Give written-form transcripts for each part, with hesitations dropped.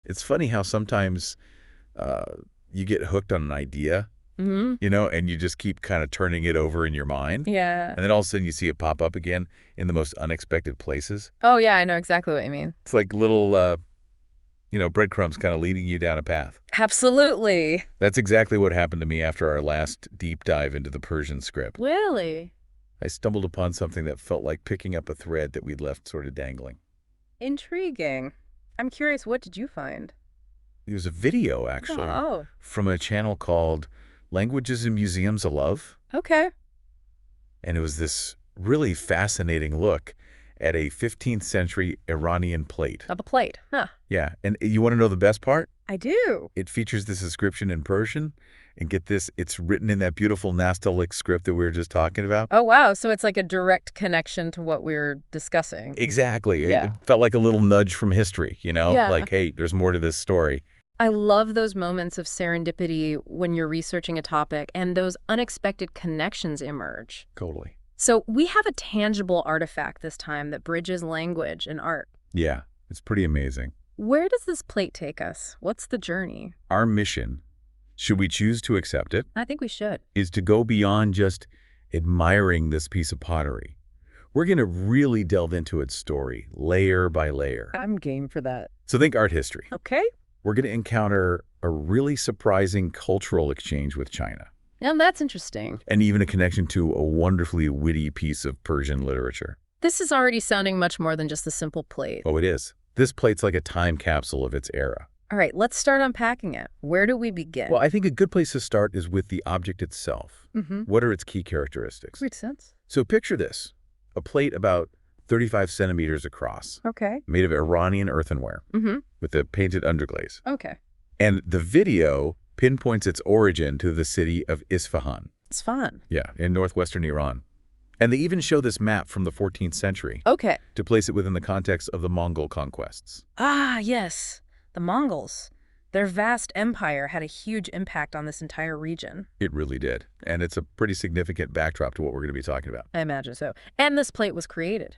It's funny how sometimes uh, you get hooked on an idea, Hmm. and you just keep kind of turning it over in your mind. Yeah. And then all of a sudden you see it pop up again in the most unexpected places. Oh, yeah, I know exactly what you mean. It's like little, breadcrumbs kind of leading you down a path. Absolutely. That's exactly what happened to me after our last deep dive into the Persian script. Really? I stumbled upon something that felt like picking up a thread that we'd left sort of dangling. Intriguing. I'm curious, what did you find? It was a video, actually, Oh, from a channel called Languages&MuseumsILove. okay. And it was this really fascinating look at a 15th century Iranian plate. Of a plate. Huh. Yeah, and you want to know the best part? I do. It features this inscription in Persian, and get this, it's written in that beautiful Nastaliq script that we were just talking about. Oh, wow. So it's like a direct connection to what we were discussing. Exactly. It Yeah. felt like a little nudge from history, Yeah. Like, hey, there's more to this story. I love those moments of serendipity when you're researching a topic and those unexpected connections emerge. Totally. So we have a tangible artifact this time that bridges language and art. Yeah, it's pretty amazing. Where does this plate take us? What's the journey? Our mission, should we choose to accept it, I think we should. is to go beyond just admiring this piece of pottery. We're going to really delve into its story, layer by layer. I'm game for that. So think art history. Okay. We're going to encounter a really surprising cultural exchange with China, Yeah, that's interesting. and even a connection to a wonderfully witty piece of Persian literature. This is already sounding much more than just a simple plate. Oh, it is. This plate's like a time capsule of its era. All right, let's start unpacking it. Where do we begin? Well, I think a good place to start is with the object itself. Mm-hmm. What are its key characteristics? Makes sense. So picture this, a plate about 35 centimeters across, Okay. made of Iranian earthenware Mm-hmm. with a painted underglaze. Okay. And the video pinpoints its origin to the city of Isfahan. It's fun. Yeah, in northwestern Iran. And they even show this map from the 14th century Okay. to place it within the context of the Mongol conquests. Ah, yes. The Mongols. Their vast empire had a huge impact on this entire region. It really did. And it's a pretty significant backdrop to what we're going to be talking about. I imagine so. And this plate was created.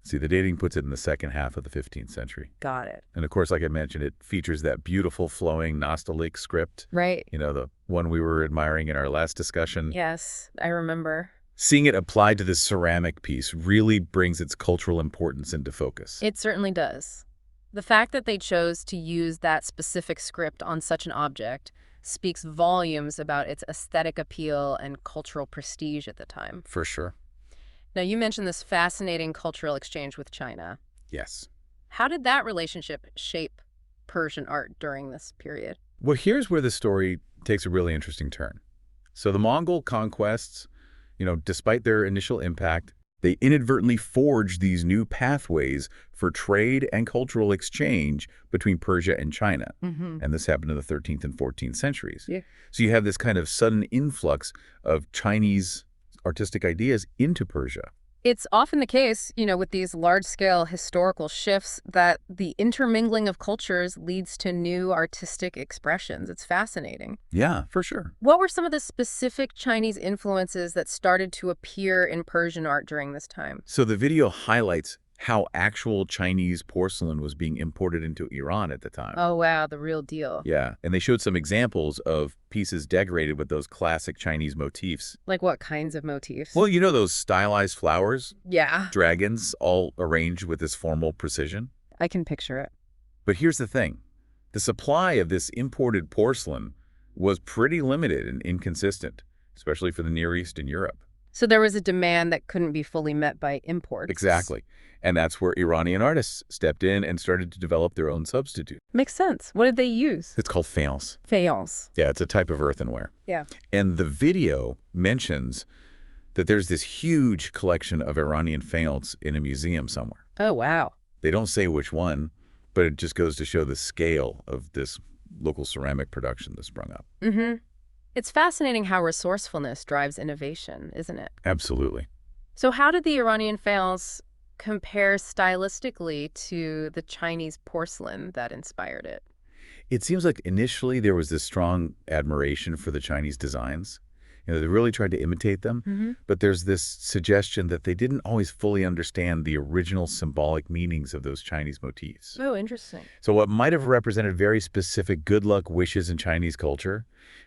See, the dating puts it in the second half of the 15th century. Got it. And of course, like I mentioned, it features that beautiful flowing Nastaliq script, Right. the one we were admiring in our last discussion. Yes, I remember. Seeing it applied to this ceramic piece really brings its cultural importance into focus. It certainly does. The fact that they chose to use that specific script on such an object speaks volumes about its aesthetic appeal and cultural prestige at the time. For sure. Now, you mentioned this fascinating cultural exchange with China. Yes. How did that relationship shape Persian art during this period? Well, here's where the story takes a really interesting turn. So the Mongol conquests, despite their initial impact, they inadvertently forged these new pathways for trade and cultural exchange between Persia and China. Mm-hmm. And this happened in the 13th and 14th centuries. Yeah. So you have this kind of sudden influx of Chinese artistic ideas into Persia. It's often the case, with these large-scale historical shifts that the intermingling of cultures leads to new artistic expressions. It's fascinating. Yeah, for sure. What were some of the specific Chinese influences that started to appear in Persian art during this time? So the video highlights how actual Chinese porcelain was being imported into Iran at the time. Oh, wow, the real deal. Yeah, and they showed some examples of pieces decorated with those classic Chinese motifs. Like what kinds of motifs? Well, those stylized flowers, Yeah, dragons, all arranged with this formal precision. I can picture it. But here's the thing. The supply of this imported porcelain was pretty limited and inconsistent, especially for the Near East and Europe. So there was a demand that couldn't be fully met by imports. Exactly. And that's where Iranian artists stepped in and started to develop their own substitute. Makes sense. What did they use? It's called faience. Faience. Yeah, it's a type of earthenware. Yeah. And the video mentions that there's this huge collection of Iranian faience in a museum somewhere. Oh, wow. They don't say which one, but it just goes to show the scale of this local ceramic production that sprung up. Mm-hmm. It's fascinating how resourcefulness drives innovation, isn't it? Absolutely. So how did the Iranian faience compare stylistically to the Chinese porcelain that inspired it? It seems like initially there was this strong admiration for the Chinese designs, They really tried to imitate them, but there's this suggestion that they didn't always fully understand the original symbolic meanings of those Chinese motifs. Oh, interesting. So what might have represented very specific good luck wishes in Chinese culture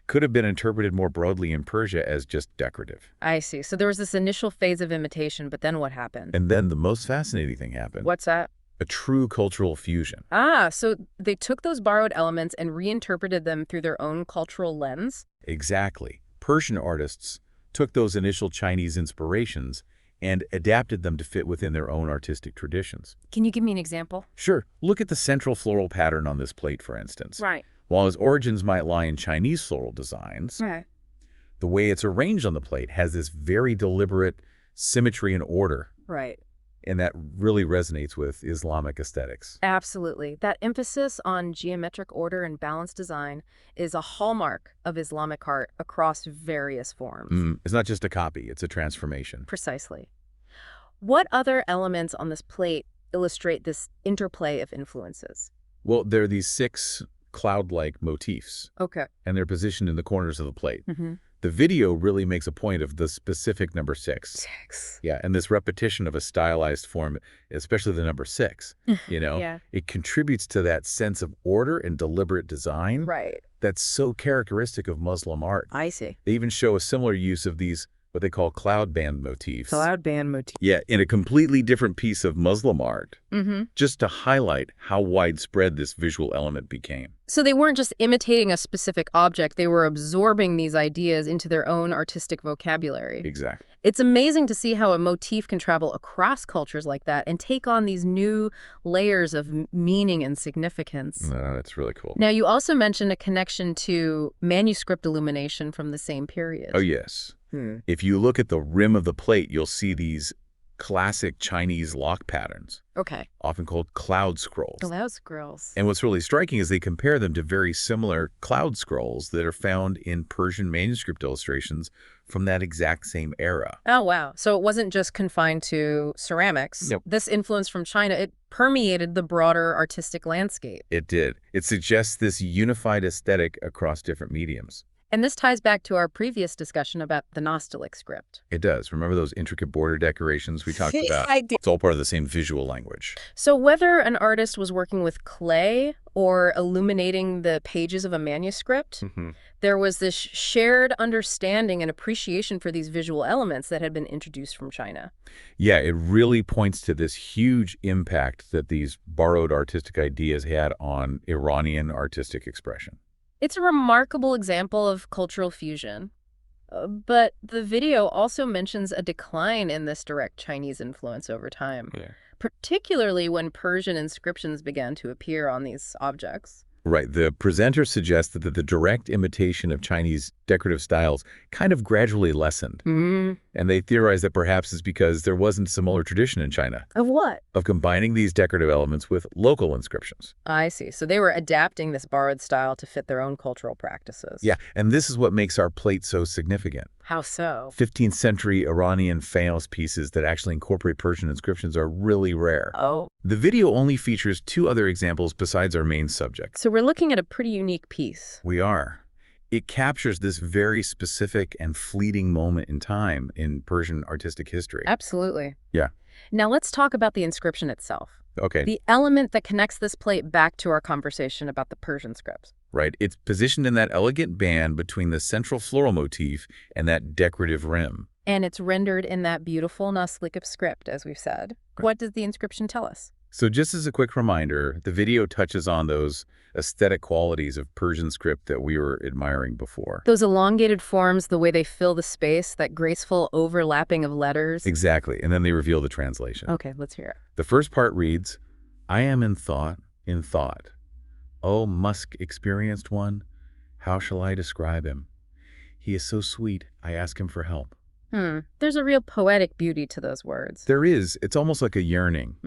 could have been interpreted more broadly in Persia as just decorative. I see. So there was this initial phase of imitation, but then what happened? And then the most fascinating thing happened. What's that? A true cultural fusion. Ah, so they took those borrowed elements and reinterpreted them through their own cultural lens? Exactly. Persian artists took those initial Chinese inspirations and adapted them to fit within their own artistic traditions. Can you give me an example? Sure. Look at the central floral pattern on this plate, for instance. Right. While its origins might lie in Chinese floral designs, Right. the way it's arranged on the plate has this very deliberate symmetry and order, Right. and that really resonates with Islamic aesthetics. Absolutely. That emphasis on geometric order and balanced design is a hallmark of Islamic art across various forms. It's not just a copy, it's a transformation. Precisely. What other elements on this plate illustrate this interplay of influences? Well, there are these 6 cloud-like motifs, Okay. and they're positioned in the corners of the plate. Mm-hmm. The video really makes a point of the specific number 6. 6. Yeah, and this repetition of a stylized form, especially the number 6, Yeah. it contributes to that sense of order and deliberate design Right. that's so characteristic of Muslim art. I see. They even show a similar use of these, what they call cloud band motifs. Cloud band motif. Yeah, in a completely different piece of Muslim art, Mm-hmm. just to highlight how widespread this visual element became. So they weren't just imitating a specific object, they were absorbing these ideas into their own artistic vocabulary. Exactly. It's amazing to see how a motif can travel across cultures like that and take on these new layers of meaning and significance. That's really cool. Now, you also mentioned a connection to manuscript illumination from the same period. Oh, yes. If you look at the rim of the plate, you'll see these classic Chinese lock patterns, Okay. often called cloud scrolls. Cloud scrolls. And what's really striking is they compare them to very similar cloud scrolls that are found in Persian manuscript illustrations from that exact same era. Oh, wow. So it wasn't just confined to ceramics. Yep. This influence from China, it permeated the broader artistic landscape. It did. It suggests this unified aesthetic across different mediums. And this ties back to our previous discussion about the Nostalic script. It does. Remember those intricate border decorations we talked about? I did. It's all part of the same visual language. So whether an artist was working with clay or illuminating the pages of a manuscript, there was this shared understanding and appreciation for these visual elements that had been introduced from China. Yeah, it really points to this huge impact that these borrowed artistic ideas had on Iranian artistic expression. It's a remarkable example of cultural fusion. But the video also mentions a decline in this direct Chinese influence over time, particularly when Persian inscriptions began to appear on these objects. Right. The presenter suggested that the direct imitation of Chinese decorative styles kind of gradually lessened. And they theorized that perhaps it's because there wasn't a similar tradition in China Of what? of combining these decorative elements with local inscriptions. I see. So they were adapting this borrowed style to fit their own cultural practices. Yeah, and this is what makes our plate so significant. How so? 15th century Iranian faience pieces that actually incorporate Persian inscriptions are really rare. Oh. The video only features 2 other examples besides our main subject. So we're looking at a pretty unique piece. We are. It captures this very specific and fleeting moment in time in Persian artistic history. Absolutely. Yeah. Now let's talk about the inscription itself. Okay. The element that connects this plate back to our conversation about the Persian scripts. Right. It's positioned in that elegant band between the central floral motif and that decorative rim. And it's rendered in that beautiful Nostalic script, as we've said. What does the inscription tell us? So just as a quick reminder, the video touches on those aesthetic qualities of Persian script that we were admiring before. Those elongated forms, the way they fill the space, that graceful overlapping of letters. Exactly. And then they reveal the translation. Okay, let's hear it. The first part reads, I am in thought. O musk-experienced one, how shall I describe him? He is so sweet, I ask him for help. There's a real poetic beauty to those words. There is. It's almost like a yearning.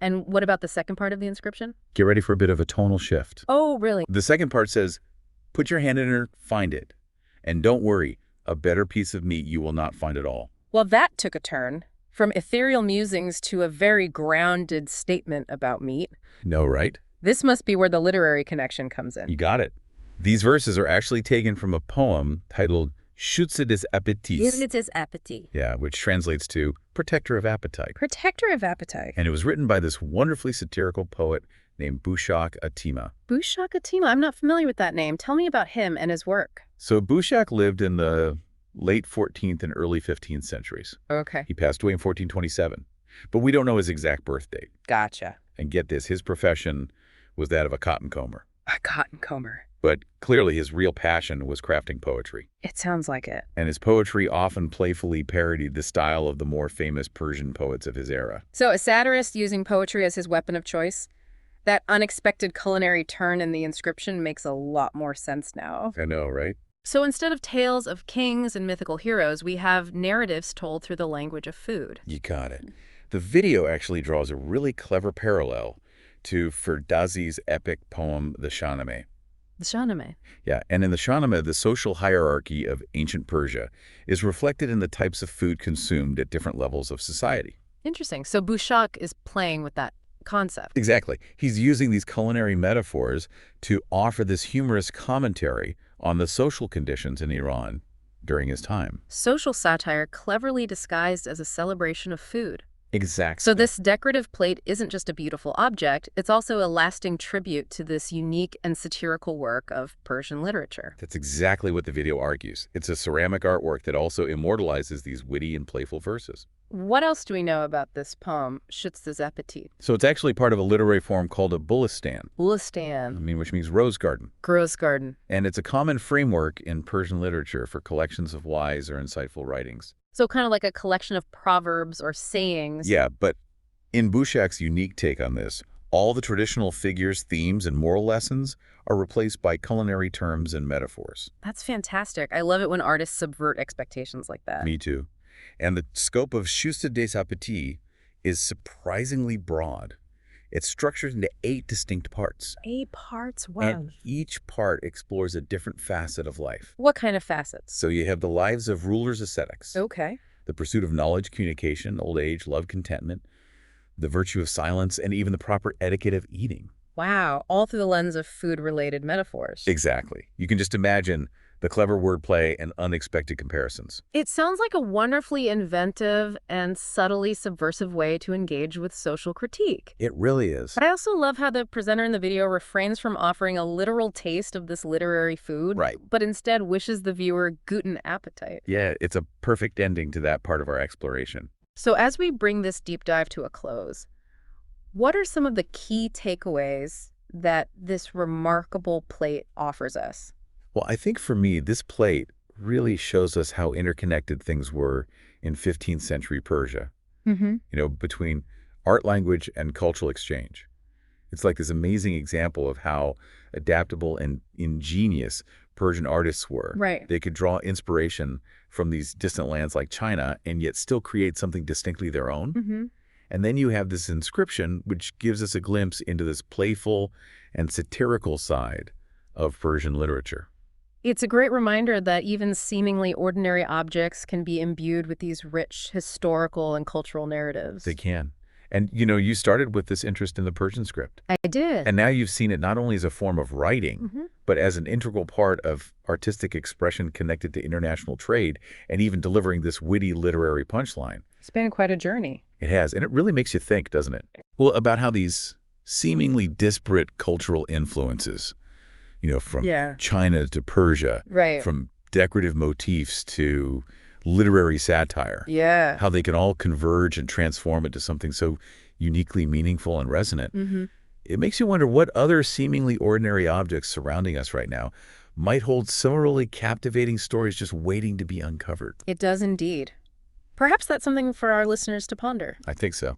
And what about the second part of the inscription? Get ready for a bit of a tonal shift. Oh, really? The second part says, put your hand in her, find it. And don't worry, a better piece of meat you will not find at all. Well, that took a turn. From ethereal musings to a very grounded statement about meat. No, right? This must be where the literary connection comes in. You got it. These verses are actually taken from a poem titled Schütze des Appetits. Schütze des Appetits. Yeah, which translates to protector of appetite. Protector of appetite. And it was written by this wonderfully satirical poet named Bouchak Atima. Bouchak Atima. I'm not familiar with that name. Tell me about him and his work. So Bouchak lived in the late 14th and early 15th centuries. Okay. He passed away in 1427. But we don't know his exact birth date. Gotcha. And get this, his profession was that of a cotton comber. A cotton comber. But clearly his real passion was crafting poetry. It sounds like it. And his poetry often playfully parodied the style of the more famous Persian poets of his era. So a satirist using poetry as his weapon of choice? That unexpected culinary turn in the inscription makes a lot more sense now. I know, right? So instead of tales of kings and mythical heroes, we have narratives told through the language of food. You got it. The video actually draws a really clever parallel to Ferdazi's epic poem, The Shahnameh. The Shahnameh. Yeah, and in the Shahnameh, the social hierarchy of ancient Persia is reflected in the types of food consumed at different levels of society. Interesting. So Bouchak is playing with that concept. Exactly. He's using these culinary metaphors to offer this humorous commentary on the social conditions in Iran during his time. Social satire cleverly disguised as a celebration of food. Exactly. So this decorative plate isn't just a beautiful object, it's also a lasting tribute to this unique and satirical work of Persian literature. That's exactly what the video argues. It's a ceramic artwork that also immortalizes these witty and playful verses. What else do we know about this poem, Schütze des Appetits? So it's actually part of a literary form called a bulistan. Bulistan. Which means rose garden. Rose garden. And it's a common framework in Persian literature for collections of wise or insightful writings. So kind of like a collection of proverbs or sayings. Yeah, but in Bouchak's unique take on this, all the traditional figures, themes, and moral lessons are replaced by culinary terms and metaphors. That's fantastic. I love it when artists subvert expectations like that. Me too. And the scope of Schütze des Appetits is surprisingly broad. It's structured into 8 distinct parts. 8 parts? Wow. And each part explores a different facet of life. What kind of facets? So you have the lives of rulers' ascetics. Okay. The pursuit of knowledge, communication, old age, love, contentment, the virtue of silence, and even the proper etiquette of eating. Wow. All through the lens of food-related metaphors. Exactly. You can just imagine the clever wordplay and unexpected comparisons. It sounds like a wonderfully inventive and subtly subversive way to engage with social critique. It really is. But I also love how the presenter in the video refrains from offering a literal taste of this literary food, Right. but instead wishes the viewer guten Appetit. Yeah, it's a perfect ending to that part of our exploration. So as we bring this deep dive to a close, what are some of the key takeaways that this remarkable plate offers us? Well, I think for me, this plate really shows us how interconnected things were in 15th century Persia, between art, language, and cultural exchange. It's like this amazing example of how adaptable and ingenious Persian artists were. Right. They could draw inspiration from these distant lands like China and yet still create something distinctly their own. And then you have this inscription, which gives us a glimpse into this playful and satirical side of Persian literature. It's a great reminder that even seemingly ordinary objects can be imbued with these rich historical and cultural narratives. They can. And, you started with this interest in the Persian script. I did. And now you've seen it not only as a form of writing, but as an integral part of artistic expression connected to international trade and even delivering this witty literary punchline. It's been quite a journey. It has. And it really makes you think, doesn't it? Well, about how these seemingly disparate cultural influences, from China to Persia, Right. from decorative motifs to literary satire, Yeah. how they can all converge and transform into something so uniquely meaningful and resonant. It makes you wonder what other seemingly ordinary objects surrounding us right now might hold similarly captivating stories just waiting to be uncovered. It does indeed. Perhaps that's something for our listeners to ponder. I think so.